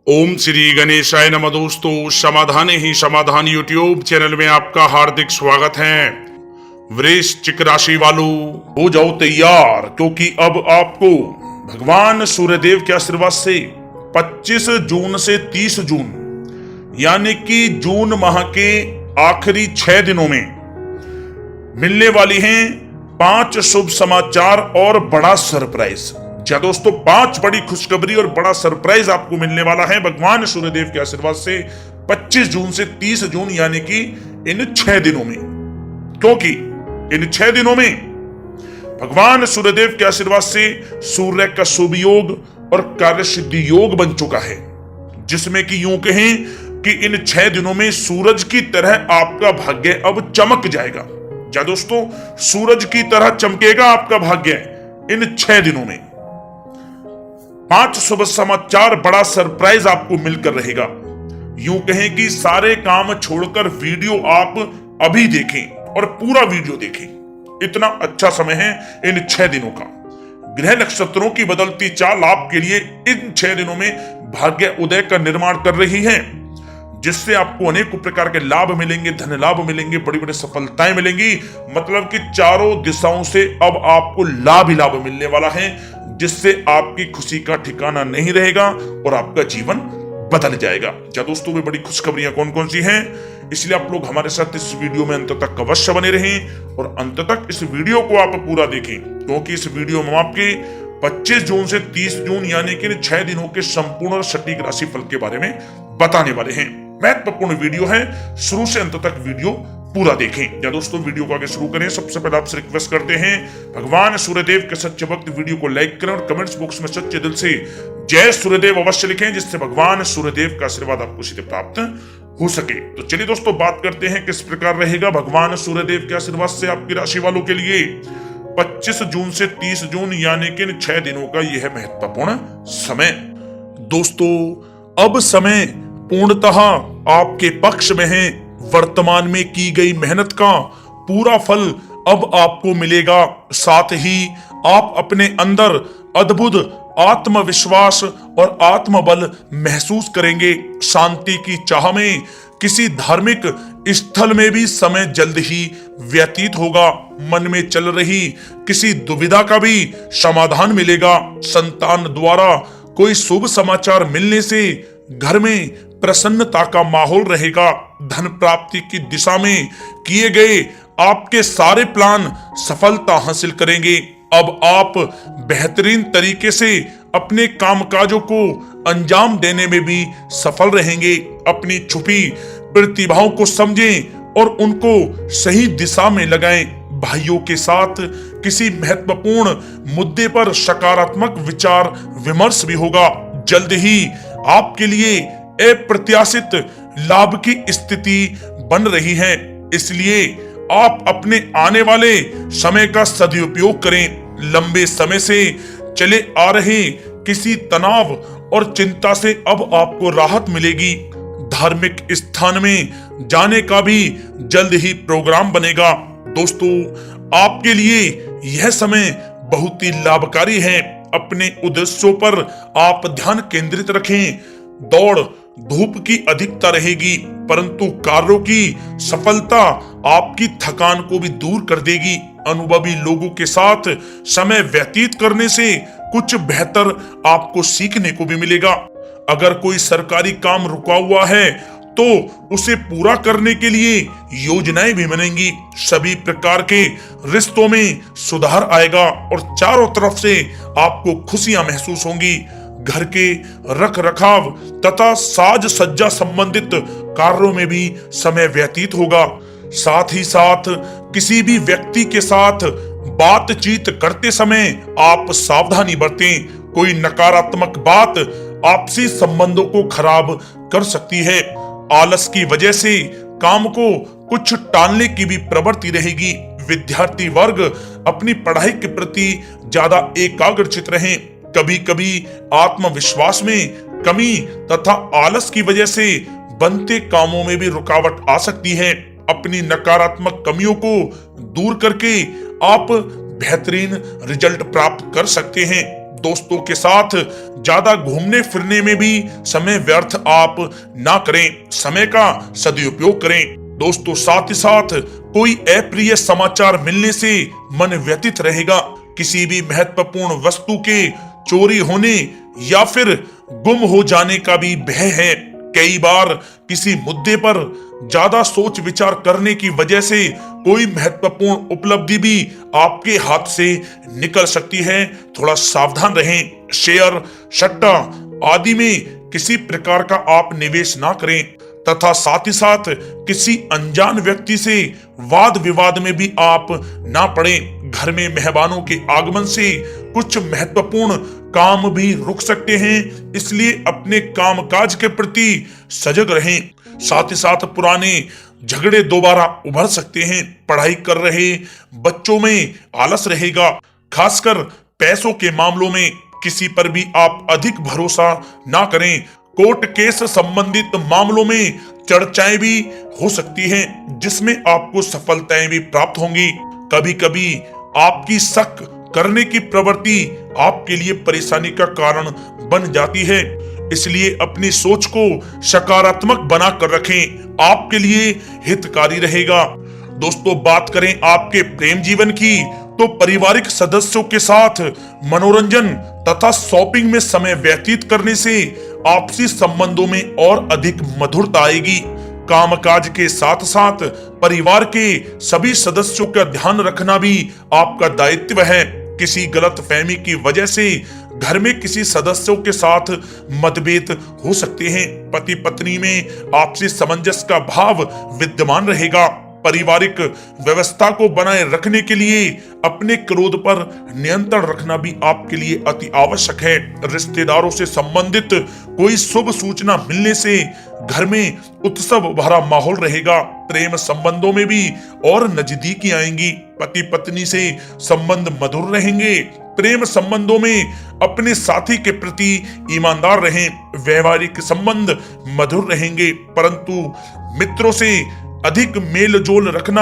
ओम श्री गणेशाय नमः। दोस्तों, समाधान ही समाधान यूट्यूब चैनल में आपका हार्दिक स्वागत है। वृश्चिक राशि वालों, हो जाओ तैयार, क्योंकि अब आपको भगवान सूर्यदेव के आशीर्वाद से 25 जून से 30 जून यानी कि जून माह के आखिरी 6 दिनों में मिलने वाली हैं 5 शुभ समाचार और बड़ा सरप्राइज। क्या दोस्तों, 5 बड़ी खुशखबरी और बड़ा सरप्राइज आपको मिलने वाला है भगवान सूर्यदेव के आशीर्वाद से 25 जून से 30 जून यानी कि इन 6 दिनों में। क्योंकि इन 6 दिनों में भगवान सूर्यदेव के आशीर्वाद से सूर्य का शुभ योग और कार्य सिद्धि योग बन चुका है, जिसमें कि यूं कहें कि इन 6 दिनों में सूरज की तरह आपका भाग्य अब चमक जाएगा। क्या दोस्तों, सूरज की तरह चमकेगा आपका भाग्य इन 6 दिनों में। 5 शुभ समाचार, बड़ा सरप्राइज आपको मिलकर रहेगा। यूं कहें कि सारे काम छोड़कर वीडियो आप अभी देखें और पूरा वीडियो देखें। इतना अच्छा समय है इन 6 दिनों का। ग्रह नक्षत्रों की बदलती चाल आपके लिए इन 6 दिनों में भाग्य उदय का निर्माण कर रही है, जिससे आपको अनेक प्रकार के लाभ मिलेंगे, धन लाभ मिलेंगे, बड़ी बड़ी सफलताएं मिलेंगी। मतलब कि चारों दिशाओं से अब आपको लाभ ही लाभ मिलने वाला है, जिससे आपकी खुशी का ठिकाना नहीं रहेगा और आपका जीवन बदल जाएगा। क्या दोस्तों, में बड़ी खुशखबरियां कौन कौन सी हैं, इसलिए आप लोग हमारे साथ इस वीडियो में अंत तक अवश्य बने रहें और अंत तक इस वीडियो को आप पूरा देखें, क्योंकि इस वीडियो में आपके 25 जून से 30 जून यानी कि 6 दिनों के संपूर्ण और सटीक राशिफल के बारे में बताने वाले हैं। महत्वपूर्ण वीडियो है, शुरू से अंत तक वीडियो पूरा देखें। या दोस्तों, वीडियो को आगे शुरू करें, सबसे पहले आपसे रिक्वेस्ट करते हैं भगवान सूर्यदेव के सच्चे भक्त वीडियो को लाइक करें और कमेंट्स बॉक्स में सच्चे दिल से जय सूर्यदेव अवश्य लिखें, जिससे भगवान सूर्यदेव का आशीर्वाद आपको सीधे प्राप्त हो सके। तो चलिए दोस्तों, बात करते हैं किस प्रकार रहेगा भगवान सूर्यदेव के आशीर्वाद से आपकी राशि वालों के लिए 25 जून से 30 जून यानी कि 6 दिनों का यह महत्वपूर्ण समय। दोस्तों, अब समय पूर्णतः आपके पक्ष में है। वर्तमान में की गई मेहनत का पूरा फल अब आपको मिलेगा। साथ ही आप अपने अंदर अद्भुत आत्मविश्वास और आत्मबल महसूस करेंगे। शांति की चाह में किसी धार्मिक स्थल में भी समय जल्द ही व्यतीत होगा। मन में चल रही किसी दुविधा का भी समाधान मिलेगा। संतान द्वारा कोई शुभ समाचार मिलने से घर में प्रसन्नता का माहौल रहेगा। धन प्राप्ति की दिशा में किए गए आपके सारे प्लान सफलता हासिल करेंगे। अब आप बेहतरीन तरीके से अपने कामकाजों को अंजाम देने में भी सफल रहेंगे। अपनी छुपी प्रतिभाओं को समझें और उनको सही दिशा में लगाएं। भाइयों के साथ किसी महत्वपूर्ण मुद्दे पर सकारात्मक विचार विमर्श भी होगा। जल्द ही आपके लिए अप्रत्याशित लाभ की स्थिति बन रही है, इसलिए आप अपने आने वाले समय का सदुपयोग करें। लंबे समय से चले आ रहे किसी तनाव और चिंता से अब आपको राहत मिलेगी। धार्मिक स्थान में जाने का भी जल्द ही प्रोग्राम बनेगा। दोस्तों, आपके लिए यह समय बहुत ही लाभकारी है। अपने उद्देश्यों पर आप ध्यान केंद्रित रखें। दौड़ धूप की अधिकता रहेगी, परंतु कार्यों की सफलता आपकी थकान को भी दूर कर देगी। अनुभवी लोगों के साथ समय व्यतीत करने से कुछ बेहतर आपको सीखने को भी मिलेगा। अगर कोई सरकारी काम रुका हुआ है तो उसे पूरा करने के लिए योजनाएं भी बनेंगी। सभी प्रकार के रिश्तों में सुधार आएगा और चारों तरफ से आपको खुशियां महसूस होंगी। घर के रख रखाव तथा साज सज्जा संबंधित कार्यों में भी समय व्यतीत होगा। साथ ही साथ किसी भी व्यक्ति के साथ बातचीत करते समय आप सावधानी बरतें। कोई नकारात्मक बात आपसी संबंधों को खराब कर सकती है। आलस की वजह से काम को कुछ टालने की भी प्रवृत्ति रहेगी। विद्यार्थी वर्ग अपनी पढ़ाई के प्रति ज्यादा एकाग्रचित रहें। कभी कभी आत्मविश्वास में कमी तथा आलस की वजह से बनते कामों में भी रुकावट आ सकती है। अपनी नकारात्मक कमियों को दूर करके आप बेहतरीन रिजल्ट प्राप्त कर सकते हैं। दोस्तों के साथ ज्यादा घूमने फिरने में भी समय व्यर्थ आप ना करें, समय का सदुपयोग करें। दोस्तों साथ ही साथ कोई अप्रिय समाचार मिलने से मन व्यथित रहेगा। किसी भी महत्वपूर्ण वस्तु के चोरी होने या फिर गुम हो जाने का भी भय है। कई बार किसी मुद्दे पर ज्यादा सोच विचार करने की वजह से कोई महत्वपूर्ण उपलब्धि भी आपके हाथ से निकल सकती है। थोड़ा सावधान रहें। शेयर, सट्टा आदि में किसी प्रकार का आप निवेश ना करें तथा साथ ही साथ किसी अनजान व्यक्ति से वाद विवाद में भी आप ना पड़ें। घर में मेहमानों के आगमन से कुछ महत्वपूर्ण काम भी रुक सकते हैं, इसलिए अपने कामकाज के प्रति सजग रहें। साथ ही साथ पुराने झगड़े दोबारा उभर सकते हैं। पढ़ाई कर रहे बच्चों में आलस रहेगा। खासकर पैसों के मामलों में किसी पर भी आप अधिक भरोसा ना करें। कोर्ट केस संबंधित मामलों में चर्चाएं भी हो सकती हैं, जिसमें आपको सफलताएं भी प्राप्त होंगी। कभी कभी आपकी शक करने की प्रवृत्ति आपके लिए परेशानी का कारण बन जाती है, इसलिए अपनी सोच को सकारात्मक बनाकर रखें, आपके लिए हितकारी रहेगा। दोस्तों बात करें आपके प्रेम जीवन की, तो पारिवारिक सदस्यों के साथ मनोरंजन तथा शॉपिंग में समय व्यतीत करने से आपसी संबंधों में और अधिक मधुरता आएगी। कामकाज के साथ साथ परिवार के सभी सदस्यों का ध्यान रखना भी आपका दायित्व है। किसी गलतफहमी की वजह से घर में किसी सदस्यों के साथ मतभेद हो सकते हैं। पति पत्नी में आपसी सामंजस्य का भाव विद्यमान रहेगा। पारिवारिक व्यवस्था को बनाए रखने के लिए अपने क्रोध पर नियंत्रण रखना भी आपके लिए अति आवश्यक है। रिश्तेदारों से संबंधित कोई शुभ सूचना मिलने से घर में उत्सव भरा माहौल रहेगा। प्रेम संबंधों में भी और नजदीकी आएंगी। पति पत्नी से संबंध मधुर रहेंगे। प्रेम संबंधों में अपने साथी के प्रति ईमानदार रहें। व्यवहारिक संबंध मधुर रहेंगे, परंतु मित्रों से अधिक मेल जोल रखना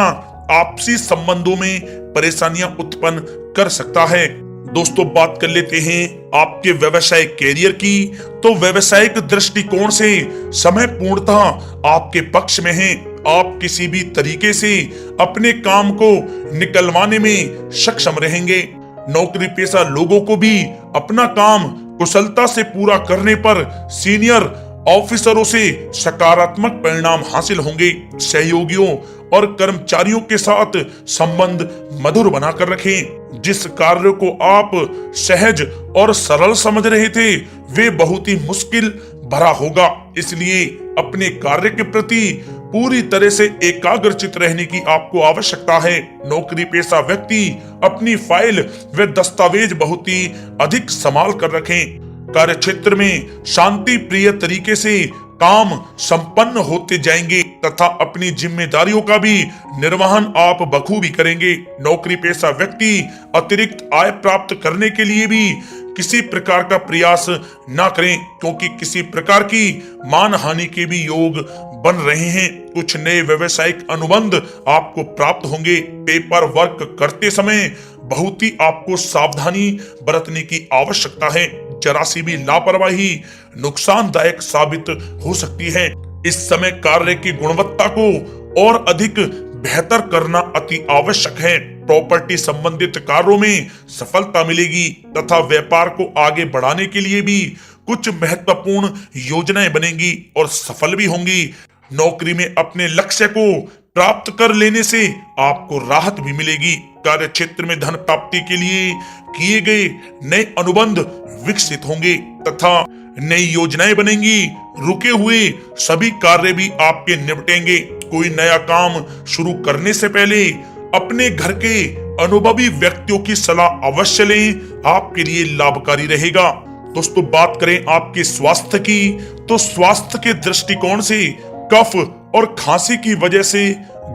आपसी संबंधों में परेशानियां उत्पन्न कर सकता है। दोस्तों बात कर लेते हैं आपके व्यवसायिक कैरियर की, तो व्यवसायिक दृष्टिकोण से समय पूर्णतः आपके पक्ष में है। आप किसी भी तरीके से अपने काम को निकलवाने में सक्षम रहेंगे। नौकरी पेशा लोगों को भी अपना काम कुशलता से पूरा करने पर सीनियर ऑफिसरों से सकारात्मक परिणाम हासिल होंगे। सहयोगियों और कर्मचारियों के साथ संबंध मधुर बनाकर रखें। जिस कार्य को आप सहज और सरल समझ रहे थे वे बहुत ही मुश्किल भरा होगा, इसलिए अपने कार्य के प्रति पूरी तरह से एकाग्रचित रहने की आपको आवश्यकता है। नौकरी पेशा व्यक्ति अपनी फाइल व दस्तावेज बहुत ही अधिक संभाल कर रखें। कार्य क्षेत्र में शांति प्रिय तरीके से काम संपन्न होते जाएंगे तथा अपनी जिम्मेदारियों का भी निर्वहन आप बखूबी करेंगे। नौकरी पेशा व्यक्ति अतिरिक्त आय प्राप्त करने के लिए भी किसी प्रकार का प्रयास ना करें, क्योंकि किसी प्रकार की मान हानि के भी योग बन रहे हैं। कुछ नए व्यवसायिक अनुबंध आपको प्राप्त होंगे। पेपर वर्क करते समय बहुत ही आपको सावधानी बरतने की आवश्यकता है। जरा सी भी लापरवाही नुकसानदायक साबित हो सकती है। इस समय कार्य की गुणवत्ता को और अधिक बेहतर करना अति आवश्यक है। प्रॉपर्टी संबंधित कार्यों में सफलता मिलेगी तथा व्यापार को आगे बढ़ाने के लिए भी कुछ महत्वपूर्ण योजनाएं बनेंगी और सफल भी होंगी। नौकरी में अपने लक्ष्य को प्राप्त कर लेने से आपको राहत भी मिलेगी। कार्य क्षेत्र में धन प्राप्ति के लिए किए गए नए अनुबंध विकसित होंगे तथा नई योजनाएं बनेंगी। रुके हुए सभी कार्य भी आपके निपटेंगे। कोई नया काम शुरू करने से पहले अपने घर के अनुभवी व्यक्तियों की सलाह अवश्य लें, आपके लिए लाभकारी रहेगा। दोस्तों बात करें आपके स्वास्थ्य की, तो स्वास्थ्य के दृष्टिकोण से कफ और खांसी की वजह से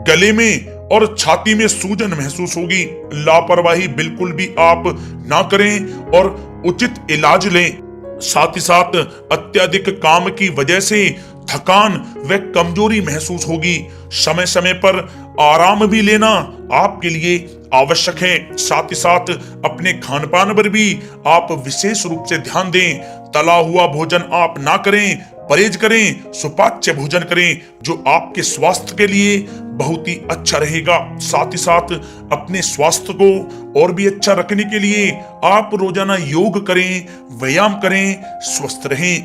गले में और छाती में सूजन महसूस होगी। लापरवाही बिल्कुल भी आप ना करें और उचित इलाज लें। साथ ही साथ अत्यधिक काम की वजह से थकान व कमजोरी महसूस होगी। समय समय पर आराम भी लेना आपके लिए आवश्यक है। साथ ही साथ अपने खान पान पर भी आप विशेष रूप से ध्यान दें। तला हुआ भोजन आप ना करें, परहेज करें, सुपाच्य भोजन करें जो आपके स्वास्थ्य के लिए बहुत ही अच्छा रहेगा। साथ ही साथ अपने स्वास्थ्य को और भी अच्छा रखने के लिए आप रोजाना योग करें, व्यायाम करें, स्वस्थ रहें।